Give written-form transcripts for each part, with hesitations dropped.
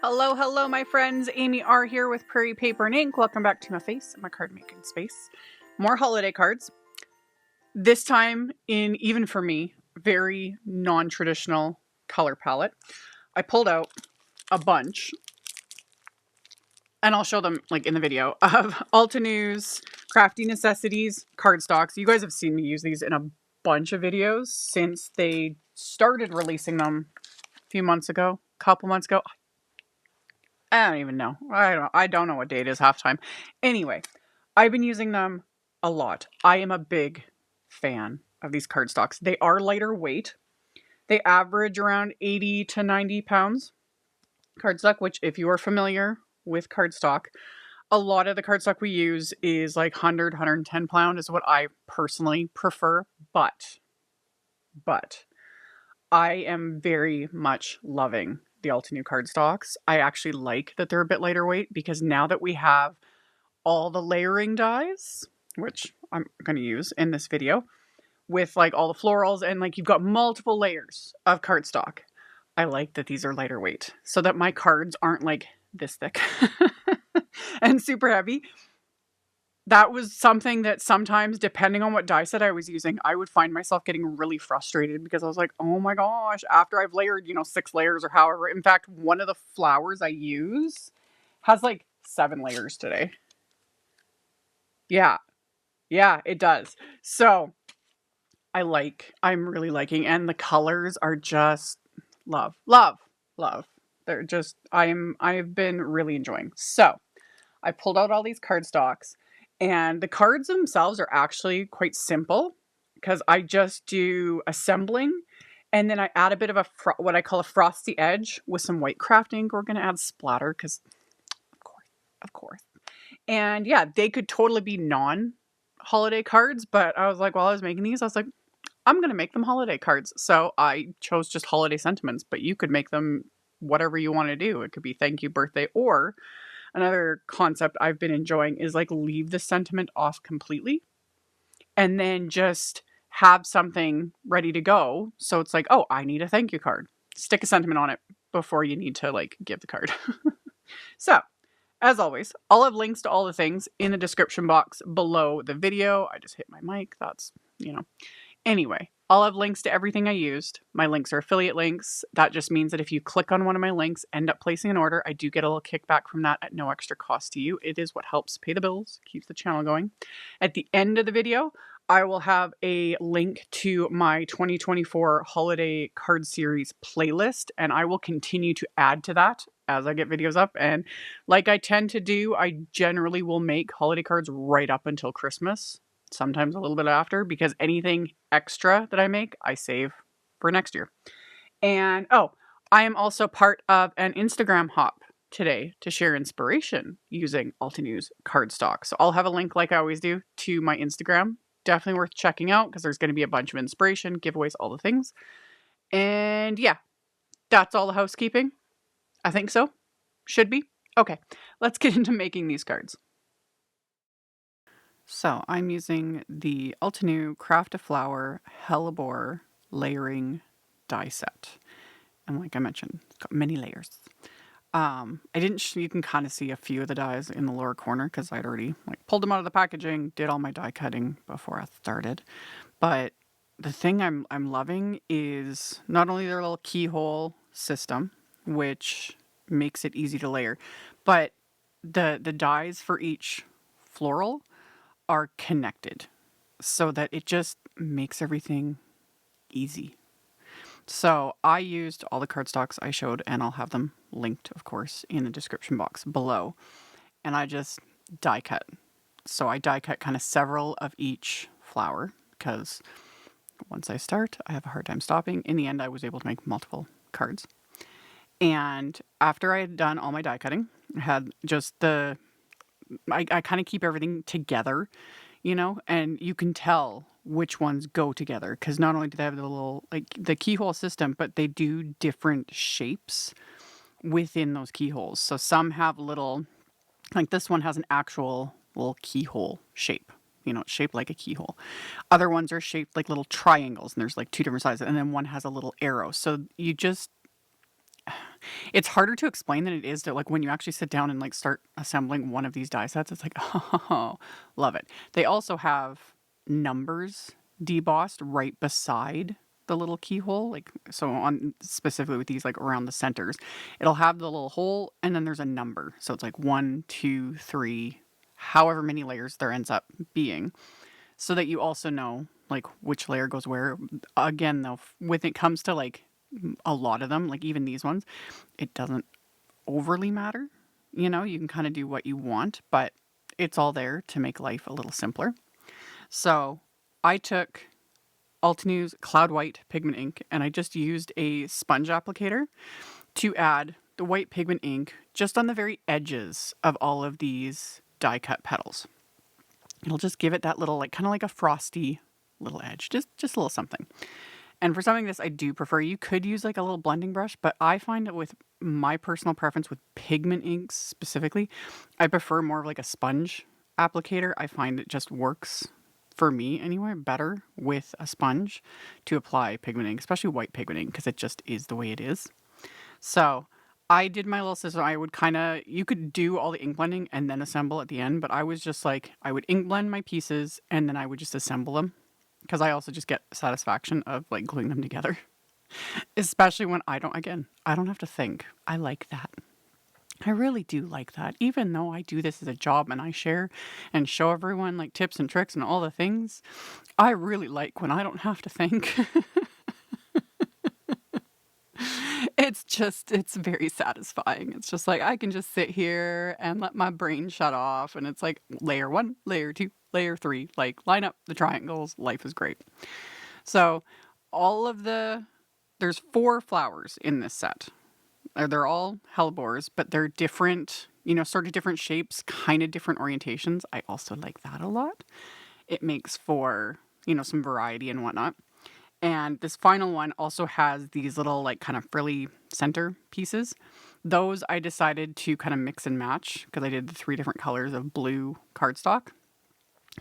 Hello, hello, my friends. AmyR here with Prairie Paper and Ink. Welcome back to my face, my card making space. More holiday cards. This time in, even for me, very non-traditional color palette. I pulled out a bunch, and I'll show them like in the video, of Altenew's Crafty Necessities cardstocks. You guys have seen me use these in a bunch of videos since they started releasing them a few months ago, a couple months ago. I don't even know. I don't know what day it is half time. Anyway, I've been using them a lot. I am a big fan of these cardstocks. They are lighter weight. They average around 80 to 90 pounds cardstock, which if you are familiar with cardstock, a lot of the cardstock we use is like 100, 110 pound is what I personally prefer. But I am very much loving the Altenew cardstocks. I actually like that they're a bit lighter weight because now that we have all the layering dies, which I'm going to use in this video, with like all the florals and like you've got multiple layers of cardstock, I like that these are lighter weight so that my cards aren't like this thick and super heavy. That was something that sometimes, depending on what die set I was using, I would find myself getting really frustrated because I was like, oh my gosh, after I've layered, 6 layers or however. In fact, one of the flowers I use has like 7 layers today. Yeah, it does. So I'm really liking, and the colors are just love. They're just, I've been really enjoying. So I pulled out all these cardstocks. And the cards themselves are actually quite simple because I just do assembling and then I add a bit of what I call a frosty edge with some white craft ink. We're going to add splatter because of course. And yeah, they could totally be non-holiday cards, but I was like, while I was making these, I was like, I'm going to make them holiday cards. So I chose just holiday sentiments, but you could make them whatever you want to do. It could be thank you, birthday, or another concept I've been enjoying is like leave the sentiment off completely and then just have something ready to go. So it's like, oh, I need a thank you card. Stick a sentiment on it before you need to like give the card. So as always, I'll have links to all the things in the description box below the video. I just hit my mic. That's, Anyway, I'll have links to everything I used. My links are affiliate links. That just means that if you click on one of my links, end up placing an order, I do get a little kickback from that at no extra cost to you. It is what helps pay the bills, keeps the channel going. At the end of the video, I will have a link to my 2024 holiday card series playlist, and I will continue to add to that as I get videos up. And like I tend to do, I generally will make holiday cards right up until Christmas. Sometimes a little bit after, because anything extra that I make, I save for next year. And I am also part of an Instagram hop today to share inspiration using Altenew's cardstock. So I'll have a link, like I always do, to my Instagram. Definitely worth checking out because there's going to be a bunch of inspiration, giveaways, all the things. And yeah, that's all the housekeeping. I think so. Should be. Okay, let's get into making these cards. So I'm using the Altenew Craft a Flower Hellebore layering die set. And like I mentioned, it's got many layers. You can kind of see a few of the dies in the lower corner because I'd already pulled them out of the packaging, did all my die cutting before I started. But the thing I'm loving is not only their little keyhole system, which makes it easy to layer, but the dies for each floral are connected so that it just makes everything easy. So I used all the cardstocks I showed, and I'll have them linked, of course, in the description box below. And I just die cut. So I die cut kind of several of each flower because once I start, I have a hard time stopping. In the end, I was able to make multiple cards. And after I had done all my die cutting, I had just I kind of keep everything together, and you can tell which ones go together because not only do they have the little, the keyhole system, but they do different shapes within those keyholes. So some have little, this one has an actual little keyhole shape, it's shaped like a keyhole. Other ones are shaped like little triangles, and there's 2 different sizes, and then one has a little arrow. So It's harder to explain than it is to, like, when you actually sit down and, like, start assembling one of these die sets, it's like, oh, love it. They also have numbers debossed right beside the little keyhole, like, so on specifically with these, like, around the centers, it'll have the little hole and then there's a number. So it's like 1, 2, 3, however many layers there ends up being, so that you also know, like, which layer goes where. Again, though, when it comes to, like, a lot of them, like even these ones, it doesn't overly matter. You know, you can kind of do what you want, but it's all there to make life a little simpler. So I took Altenew's Cloud White pigment ink and I just used a sponge applicator to add the white pigment ink just on the very edges of all of these die cut petals. It'll just give it that little, like, kind of like a frosty little edge, just a little something. And for something like this, I do prefer, you could use like a little blending brush, but I find that with my personal preference with pigment inks specifically, I prefer more of like a sponge applicator. I find it just works for me anyway better with a sponge to apply pigment ink, especially white pigment ink, because it just is the way it is. So I did my little system. I would kind of, you could do all the ink blending and then assemble at the end, but I was just like, I would ink blend my pieces and then I would just assemble them, because I also just get satisfaction of like gluing them together. Especially when I don't have to think. I like that. I really do like that. Even though I do this as a job and I share and show everyone like tips and tricks and all the things, I really like when I don't have to think. It's very satisfying. It's just like I can just sit here and let my brain shut off, and it's like layer 1, layer 2, layer 3, like line up the triangles. Life is great. So there's 4 flowers in this set. They're all hellebores, but they're different, sort of different shapes, kind of different orientations. I also like that a lot. It makes for, some variety and whatnot. And this final one also has these little, like, kind of frilly center pieces. Those I decided to kind of mix and match because I did the 3 different colors of blue cardstock.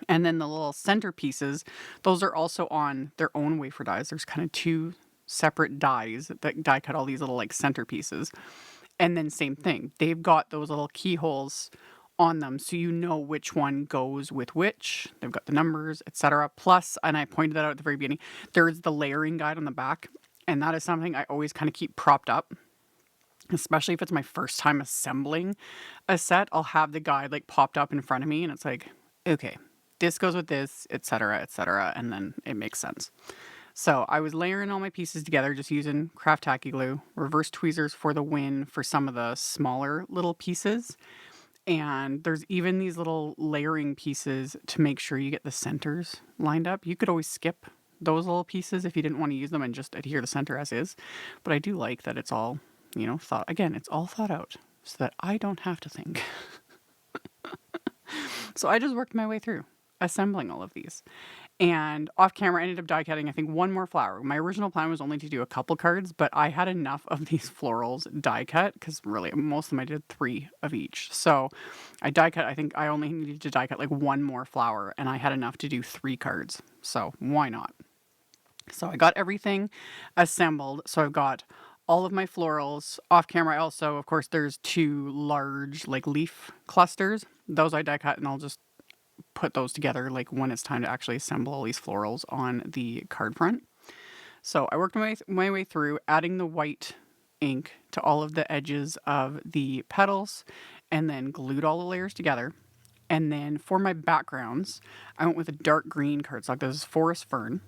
And then the little center pieces, those are also on their own wafer dies. There's kind of 2 separate dies that die cut all these little, like, center pieces. And then same thing. They've got those little keyholes on them, so you know which one goes with which. They've got the numbers, etc. Plus, and I pointed that out at the very beginning, there is the layering guide on the back, and that is something I always kind of keep propped up, especially if it's my first time assembling a set. I'll have the guide like popped up in front of me, and it's like, okay, this goes with this, etc., and then it makes sense. So I was layering all my pieces together just using craft tacky glue, reverse tweezers for the win for some of the smaller little pieces. And there's even these little layering pieces to make sure you get the centers lined up. You could always skip those little pieces if you didn't want to use them and just adhere the center as is. But I do like that it's all, it's all thought out so that I don't have to think. So I just worked my way through assembling all of these. And off camera, I ended up die cutting, I think, 1 more flower. My original plan was only to do a couple cards, but I had enough of these florals die cut, because really, most of them I did 3 of each. So I die cut, I think I only needed to die cut like 1 more flower, and I had enough to do 3 cards. So why not? So I got everything assembled. So I've got all of my florals. Off camera, I also, of course, there's 2 large like leaf clusters. Those I die cut, and I'll just put those together like when it's time to actually assemble all these florals on the card front. So I worked my way through adding the white ink to all of the edges of the petals and then glued all the layers together. And then for my backgrounds, I went with a dark green cardstock. This is Forest Fern.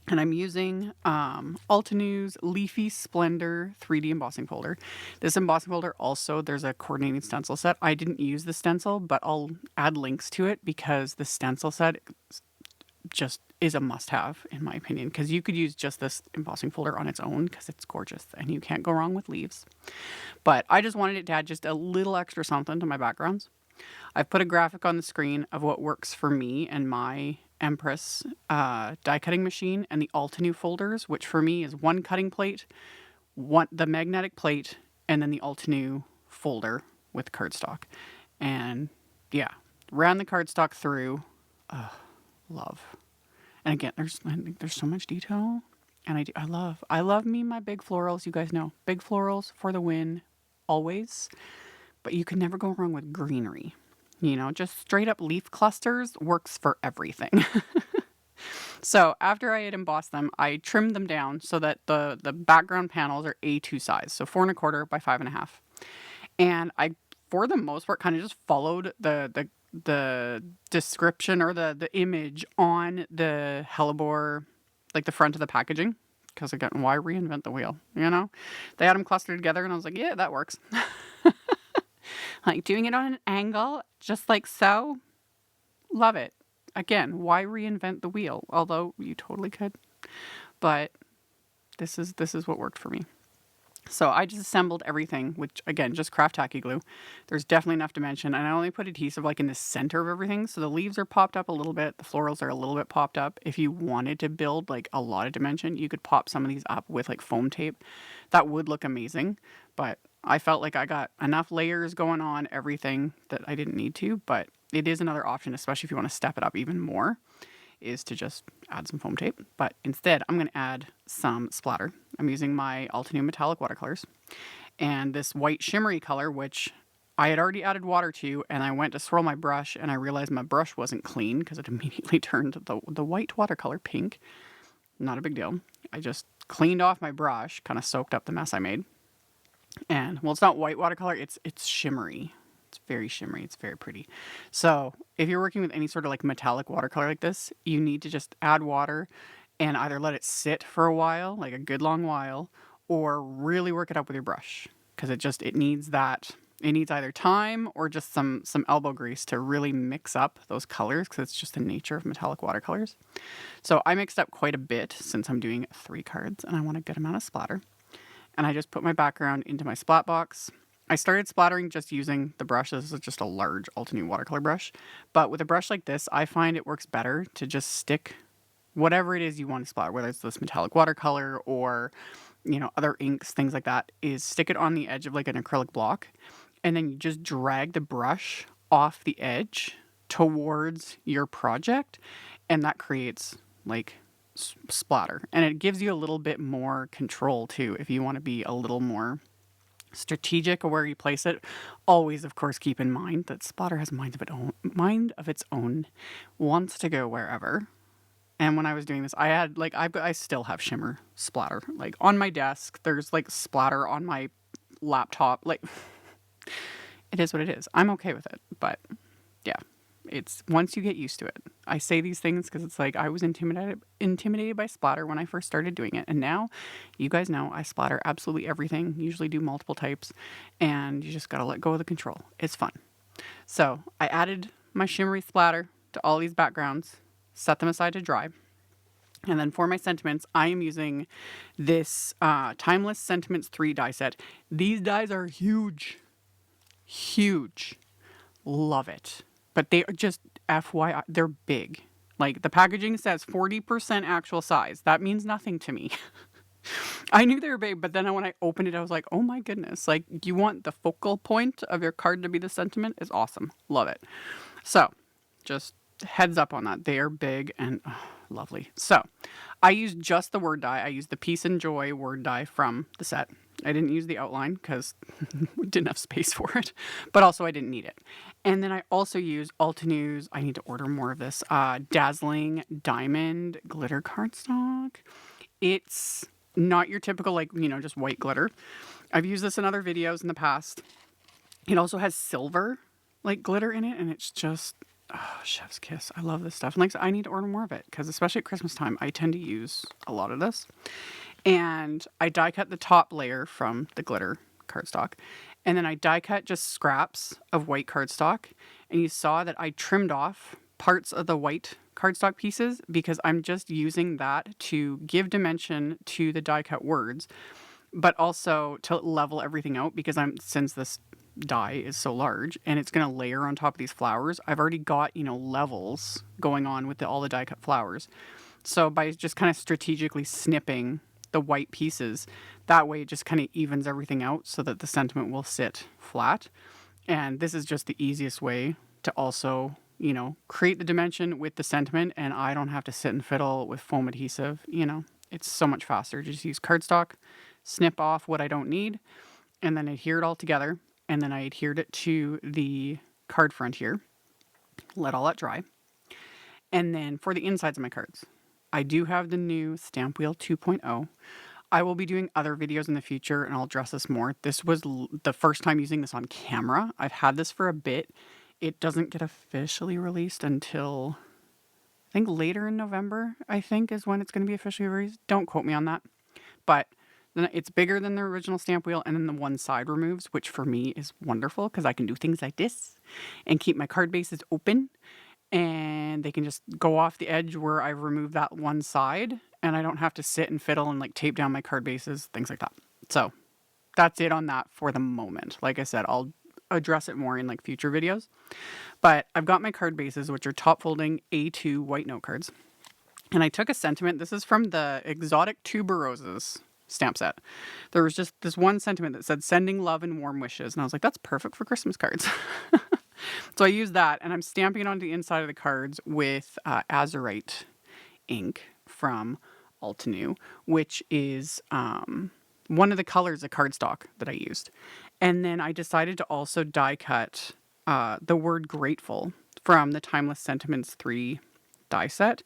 And I'm using Altenew's Leafy Splendor 3D embossing folder. This embossing folder also, there's a coordinating stencil set. I didn't use the stencil, but I'll add links to it because the stencil set just is a must-have, in my opinion, because you could use just this embossing folder on its own because it's gorgeous and you can't go wrong with leaves. But I just wanted it to add just a little extra something to my backgrounds. I've put a graphic on the screen of what works for me and my EMPRESS die cutting machine and the Altenew folders, which for me is 1 cutting plate, the magnetic plate, and then the Altenew folder with cardstock. And yeah, ran the cardstock through. Love. And again, I think there's so much detail. And I love me my big florals. You guys know, big florals for the win, always. But you can never go wrong with greenery. You know, just straight up leaf clusters works for everything. So after I had embossed them, I trimmed them down so that the background panels are A2 size, so 4¼ by 5½. And I, for the most part, kind of just followed the description or the image on the Hellebore, like the front of the packaging. Because again, why reinvent the wheel? You know, they had them clustered together, and I was like, yeah, that works. Like doing it on an angle, just like so. Love it. Again, why reinvent the wheel? Although you totally could, but this is what worked for me. So I just assembled everything, which again, just craft tacky glue. There's definitely enough dimension, and I only put adhesive like in the center of everything. So the leaves are popped up a little bit, the florals are a little bit popped up. If you wanted to build like a lot of dimension, you could pop some of these up with like foam tape. That would look amazing, but I felt like I got enough layers going on everything that I didn't need to. But it is another option, especially if you want to step it up even more, is to just add some foam tape. But instead, I'm going to add some splatter. I'm using my Altenew metallic watercolors and this white shimmery color, which I had already added water to, and I went to swirl my brush and I realized my brush wasn't clean because it immediately turned the white watercolor pink. Not a big deal. I just cleaned off my brush, kind of soaked up the mess I made. And well, it's not white watercolor, it's shimmery. It's very shimmery. It's very pretty. So if you're working with any sort of like metallic watercolor like this, you need to just add water and either let it sit for a while, like a good long while, or really work it up with your brush. Because it needs that. It needs either time or just some elbow grease to really mix up those colors, because it's just the nature of metallic watercolors. So I mixed up quite a bit since I'm doing 3 cards and I want a good amount of splatter. And I just put my background into my splat box. I started splattering just using the brush. This is just a large Altenew watercolor brush. But with a brush like this, I find it works better to just stick whatever it is you want to splatter, whether it's this metallic watercolor or, you know, other inks, things like that, is stick it on the edge of like an acrylic block. And then you just drag the brush off the edge towards your project. And that creates like splatter. And it gives you a little bit more control too, if you want to be a little more strategic of where you place it. Always, of course, keep in mind that splatter has mind of its own, wants to go wherever. And when I was doing this, I had like I still have shimmer splatter like on my desk. There's like splatter on my laptop. Like it is what it is. I'm okay with it, but yeah, it's once you get used to it. I say these things because it's like I was intimidated by splatter when I first started doing it. And now you guys know I splatter absolutely everything, usually do multiple types, and you just got to let go of the control. It's fun. So I added my shimmery splatter to all these backgrounds, set them aside to dry. And then for my sentiments, I am using this Timeless Sentiments 3 die set. These dies are huge. Huge. Love it. But they are just FYI, they're big. Like the packaging says 40% actual size. That means nothing to me. I knew they were big, but then when I opened it, I was like, oh my goodness. Like, you want the focal point of your card to be the sentiment? Is awesome. Love it. So, just heads up on that. They are big and lovely. So, I used just the word die. I used the Peace and Joy word die from the set. I didn't use the outline because we didn't have space for it, but also I didn't need it. And then I also used Altenew's, I need to order more of this, Dazzling Diamond Glitter Cardstock. It's not your typical, like, you know, just white glitter. I've used this in other videos in the past. It also has silver, like, glitter in it, and it's just, oh, chef's kiss. I love this stuff. And like, I need to order more of it because especially at Christmas time, I tend to use a lot of this. And I die cut the top layer from the glitter cardstock. And then I die cut just scraps of white cardstock. And you saw that I trimmed off parts of the white cardstock pieces because I'm just using that to give dimension to the die cut words, but also to level everything out because since this die is so large and it's going to layer on top of these flowers, I've already got, you know, levels going on with all the die cut flowers. So by just kind of strategically snipping the white pieces, that way it just kind of evens everything out so that the sentiment will sit flat. And this is just the easiest way to also, you know, create the dimension with the sentiment, and I don't have to sit and fiddle with foam adhesive, you know. It's so much faster. Just use cardstock, snip off what I don't need, and then adhere it all together. And then I adhered it to the card front here. Let all that dry. And then for the insides of my cards, I do have the new Stamp Wheel 2.0. I will be doing other videos in the future and I'll address this more. This was the first time using this on camera. I've had this for a bit. It doesn't get officially released until I think later in November, I think is when it's going to be officially released. Don't quote me on that. But it's bigger than the original stamp wheel, and then the one side removes, which for me is wonderful because I can do things like this and keep my card bases open, and they can just go off the edge where I've removed that one side, and I don't have to sit and fiddle and like tape down my card bases, things like that. So that's it on that for the moment. Like I said, I'll address it more in like future videos. But I've got my card bases, which are top folding A2 white note cards. And I took a sentiment. This is from the Exotic Tuberoses stamp set. There was just this one sentiment that said sending love and warm wishes. And I was like, that's perfect for Christmas cards. So I used that, and I'm stamping it onto the inside of the cards with Azurite ink from Altenew, which is one of the colors of cardstock that I used. And then I decided to also die cut the word grateful from the Timeless Sentiments 3 die set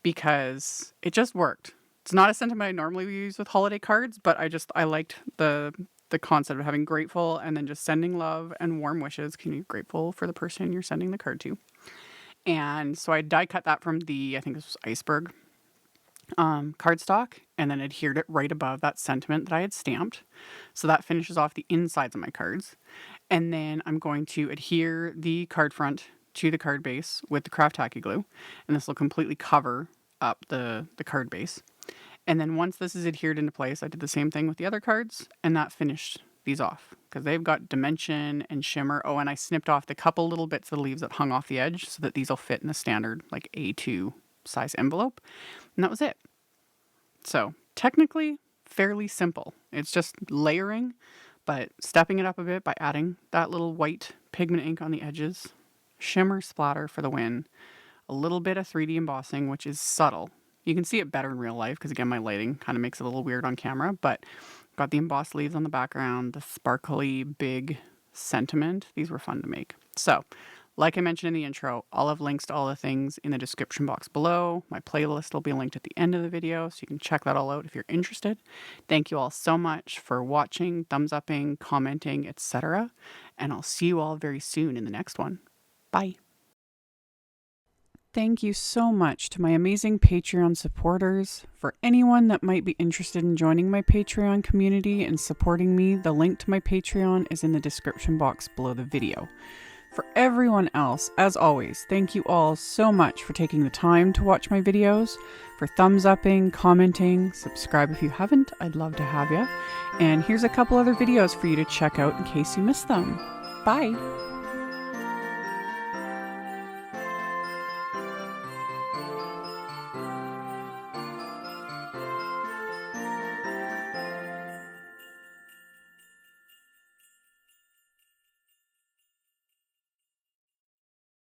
because it just worked. It's not a sentiment I normally use with holiday cards, but I liked the concept of having grateful and then just sending love and warm wishes. Can you be grateful for the person you're sending the card to? And so I die cut that from I think this was Iceberg cardstock, and then adhered it right above that sentiment that I had stamped. So that finishes off the insides of my cards. And then I'm going to adhere the card front to the card base with the craft tacky glue. And this will completely cover up the card base. And then once this is adhered into place, I did the same thing with the other cards, and that finished these off because they've got dimension and shimmer. Oh, and I snipped off the couple little bits of the leaves that hung off the edge so that these will fit in the standard like A2 size envelope. And that was it. So technically fairly simple. It's just layering, but stepping it up a bit by adding that little white pigment ink on the edges, shimmer splatter for the win, a little bit of 3D embossing, which is subtle. You can see it better in real life because, again, my lighting kind of makes it a little weird on camera, but got the embossed leaves on the background, the sparkly big sentiment. These were fun to make. So, like I mentioned in the intro, I'll have links to all the things in the description box below. My playlist will be linked at the end of the video, so you can check that all out if you're interested. Thank you all so much for watching, thumbs upping, commenting, etc. And I'll see you all very soon in the next one. Bye. Thank you so much to my amazing Patreon supporters. For anyone that might be interested in joining my Patreon community and supporting me, the link to my Patreon is in the description box below the video. For everyone else, as always, thank you all so much for taking the time to watch my videos, for thumbs upping, commenting, subscribe if you haven't, I'd love to have you. And here's a couple other videos for you to check out in case you missed them. Bye!